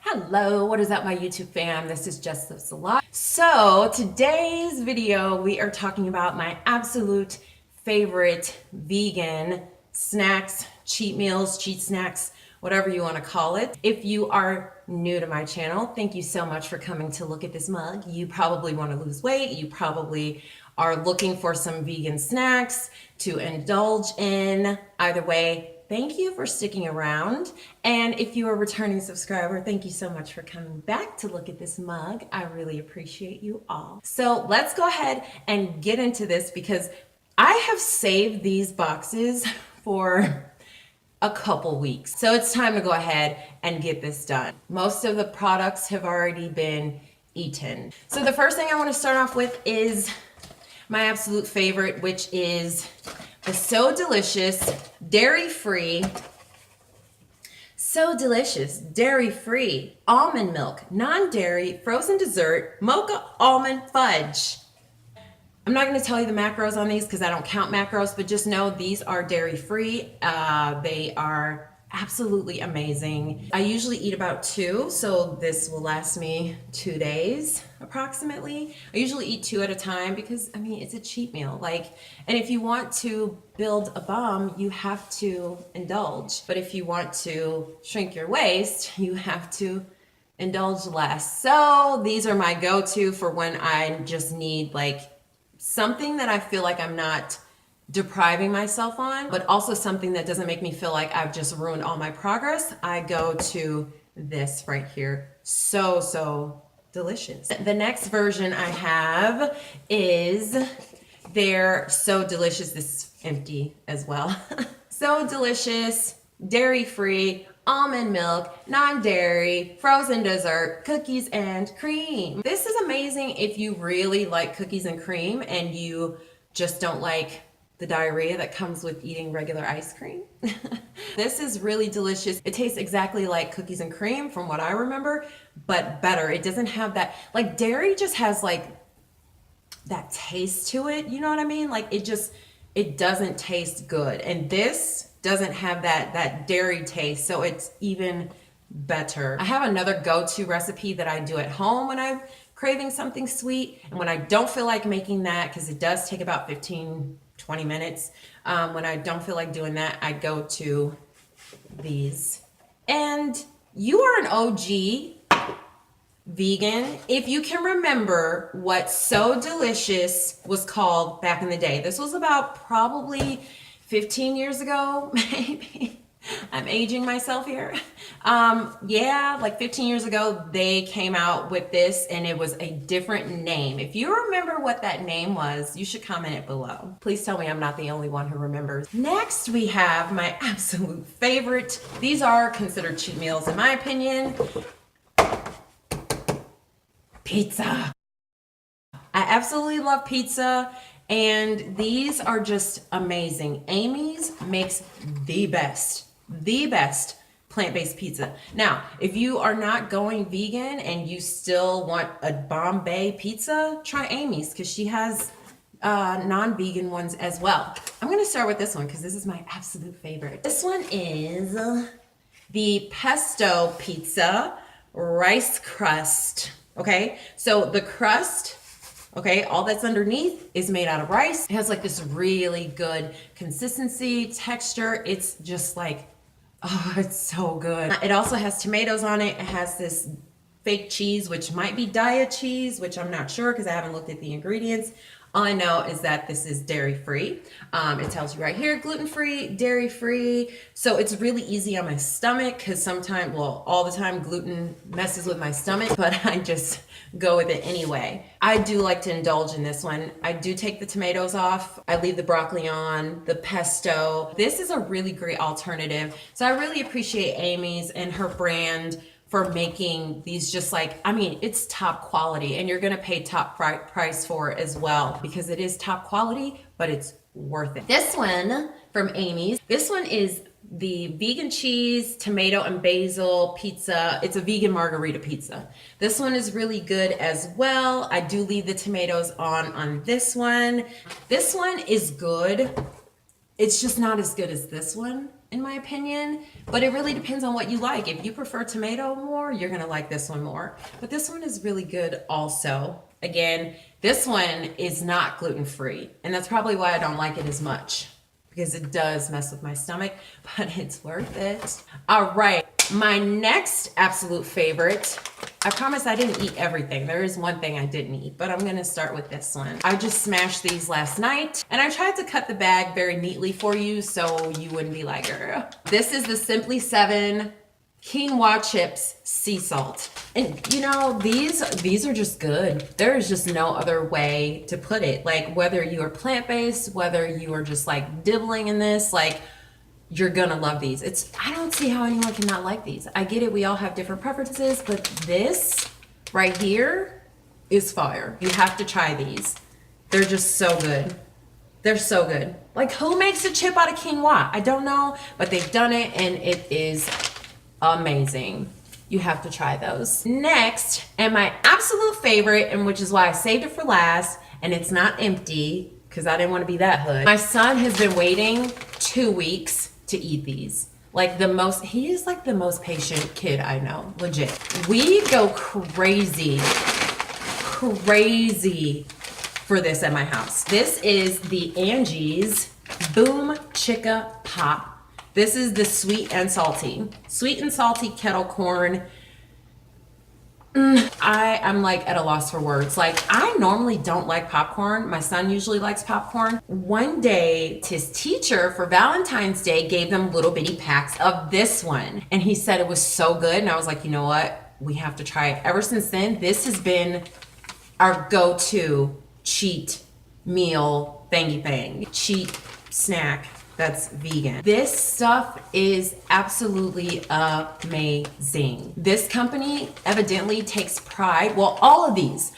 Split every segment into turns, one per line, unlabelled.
Hello, what is up my YouTube fam? This is Jess Lives a Lot. So today's video, we are talking about my absolute favorite vegan snacks, cheat meals, cheat snacks, whatever you want to call it. If you are new to my channel, thank you so much for coming to look at this mug. You probably want to lose weight. You probably are looking for some vegan snacks to indulge in. Either way, thank you for sticking around. And if you are a returning subscriber, thank you so much for coming back to look at this mug. I really appreciate you all. So let's go ahead and get into this because I have saved these boxes for a couple weeks. So it's time to go ahead and get this done. Most of the products have already been eaten. So the first thing I want to start off with is my absolute favorite, which is the So Delicious dairy-free almond milk, non-dairy, frozen dessert, mocha almond fudge. I'm not going to tell you the macros on these because I don't count macros, but just know these are dairy-free. They are absolutely amazing. I usually eat about 2, so this will last me 2 days approximately. I usually eat 2 at a time because, I mean, it's a cheat meal. And if you want to build a bum, you have to indulge. But if you want to shrink your waist, you have to indulge less. So these are my go-to for when I just need something that I feel like I'm not depriving myself on, but also something that doesn't make me feel like I've just ruined all my progress. I go to this right here. So delicious. The next version I have is their So Delicious. This is empty as well. So Delicious, dairy-free, almond milk, non-dairy, frozen dessert, cookies and cream. This is amazing if you really like cookies and cream and you just don't like the diarrhea that comes with eating regular ice cream. This is really delicious. It tastes exactly like cookies and cream from what I remember, but better. It doesn't have that, dairy just has that taste to it. You know what I mean? It doesn't taste good. And this doesn't have that dairy taste, so it's even better. I have another go-to recipe that I do at home when I'm craving something sweet, and when I don't feel like making that, because it does take about 15-20 minutes, when I don't feel like doing that, I go to these. And you are an OG vegan if you can remember what So Delicious was called back in the day. This was about probably 15 years ago, maybe. I'm aging myself here. Yeah, 15 years ago, they came out with this and it was a different name. If you remember what that name was, you should comment it below. Please tell me I'm not the only one who remembers. Next, we have my absolute favorite. These are considered cheat meals in my opinion. Pizza. I absolutely love pizza. And these are just amazing. Amy's makes the best plant-based pizza. Now, if you are not going vegan and you still want a Bombay pizza, try Amy's because she has non-vegan ones as well. I'm gonna start with this one because this is my absolute favorite. This one is the pesto pizza rice crust. Okay, so the crust, okay, all that's underneath is made out of rice. It has this really good consistency, texture. It's just oh, it's so good. It also has tomatoes on it. It has this fake cheese, which might be diet cheese, which I'm not sure because I haven't looked at the ingredients. All I know is that this is dairy-free. It tells you right here, gluten-free, dairy-free. So it's really easy on my stomach because sometimes, well, all the time gluten messes with my stomach, but I just go with it anyway. I do like to indulge in this one. I do take the tomatoes off. I leave the broccoli on, the pesto. This is a really great alternative. So I really appreciate Amy's and her brand for making these it's top quality and you're gonna pay top price for it as well because it is top quality, but it's worth it. This one from Amy's, this one is the vegan cheese, tomato and basil pizza. It's a vegan margarita pizza. This one is really good as well. I do leave the tomatoes on this one. This one is good. It's just not as good as this one. in my opinion, but it really depends on what you like. If you prefer tomato more, you're gonna like this one more. But this one is really good also. Again, this one is not gluten-free, and that's probably why I don't like it as much, because it does mess with my stomach, but it's worth it. All right, my next absolute favorite. I promise I didn't eat everything. There is one thing I didn't eat, but I'm gonna start with this one. I just smashed these last night, and I tried to cut the bag very neatly for you so you wouldn't be like, girl. This is the Simply 7 quinoa chips sea salt. And you know, these are just good. There is just no other way to put it. Like, whether you are plant-based, whether you are just like dibbling in this, like, you're gonna love these. I don't see how anyone can not like these. I get it, we all have different preferences, but this right here is fire. You have to try these. They're just so good. They're so good. Like, who makes a chip out of quinoa? I don't know, but they've done it and it is amazing. You have to try those. Next, and my absolute favorite, and which is why I saved it for last, and it's not empty because I didn't want to be that hood. My son has been waiting 2 weeks to eat these. Like, he is like the most patient kid I know, legit. We go crazy for this at my house. This is the Angie's Boom Chicka Pop. This is the sweet and salty kettle corn. I'm like at a loss for words. Like, I normally don't like popcorn. My son usually likes popcorn. One day, his teacher for Valentine's Day gave them little bitty packs of this one. And he said it was so good. And I was like, you know what? We have to try it. Ever since then, this has been our go-to cheat meal thingy thing. Cheat snack that's vegan. This stuff is absolutely amazing. This company evidently takes pride. Well, all of these.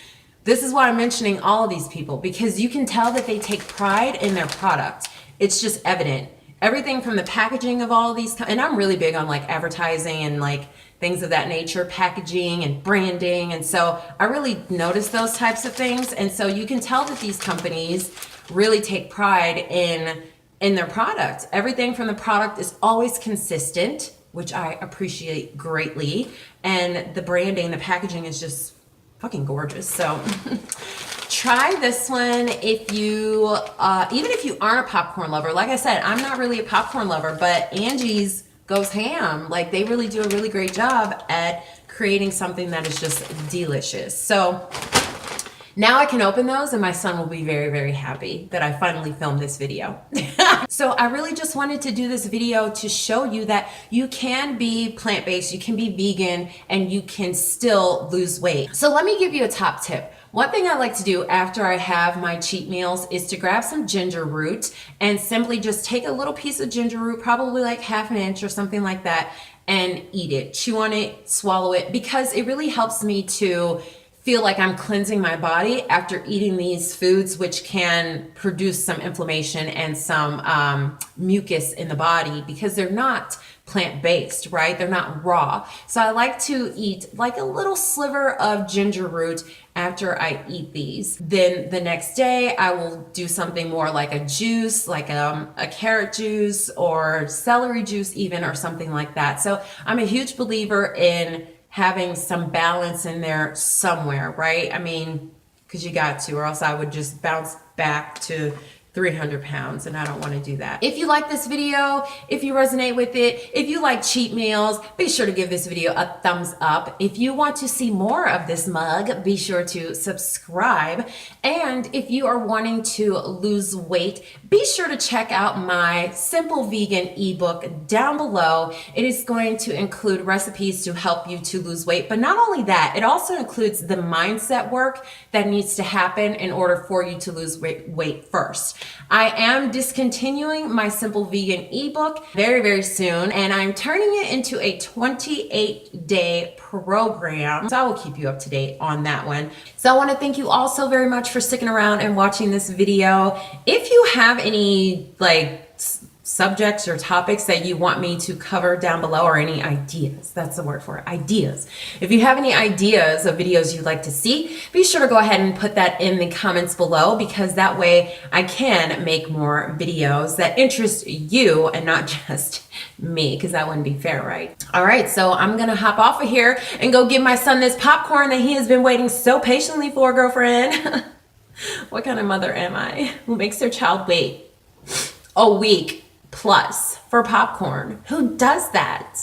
This is why I'm mentioning all of these people, because you can tell that they take pride in their product. It's just evident. Everything from the packaging of all of these, and I'm really big on like advertising and like things of that nature, packaging and branding. And so I really notice those types of things. And so you can tell that these companies really take pride in their product. Everything from the product is always consistent, which I appreciate greatly. And the branding, the packaging is just fucking gorgeous. So try this one if you, even if you aren't a popcorn lover. Like I said, I'm not really a popcorn lover, but Angie's goes ham. Like, they really do a really great job at creating something that is just delicious. So now I can open those and my son will be very, very happy that I finally filmed this video. So I really just wanted to do this video to show you that you can be plant-based, you can be vegan, and you can still lose weight. So let me give you a top tip. One thing I like to do after I have my cheat meals is to grab some ginger root and simply just take a little piece of ginger root, probably like half an inch or something like that, and eat it. Chew on it, swallow it, because it really helps me to feel like I'm cleansing my body after eating these foods, which can produce some inflammation and some mucus in the body because they're not plant-based, right? They're not raw. So I like to eat like a little sliver of ginger root after I eat these. Then the next day I will do something more like a juice, like a carrot juice or celery juice even, or something like that. So I'm a huge believer in having some balance in there somewhere, right? I mean, because you got to, or else I would just bounce back to 300 pounds, and I don't want to do that. If you like this video, if you resonate with it, if you like cheat meals, be sure to give this video a thumbs up. If you want to see more of this mug, be sure to subscribe. And if you are wanting to lose weight, be sure to check out my Simple Vegan ebook down below. It is going to include recipes to help you to lose weight, but not only that, it also includes the mindset work that needs to happen in order for you to lose weight first. I am discontinuing my Simple Vegan ebook very, very soon, and I'm turning it into a 28-day program. So I will keep you up to date on that one. So I want to thank you all so very much for sticking around and watching this video. If you have any subjects or topics that you want me to cover down below, or any ideas. That's the word for it, ideas. If you have any ideas of videos you'd like to see, be sure to go ahead and put that in the comments below, because that way I can make more videos that interest you and not just me, because that wouldn't be fair, right? All right, so I'm gonna hop off of here and go give my son this popcorn that he has been waiting so patiently for, girlfriend. What kind of mother am I who makes their child wait a week plus for popcorn? Who does that?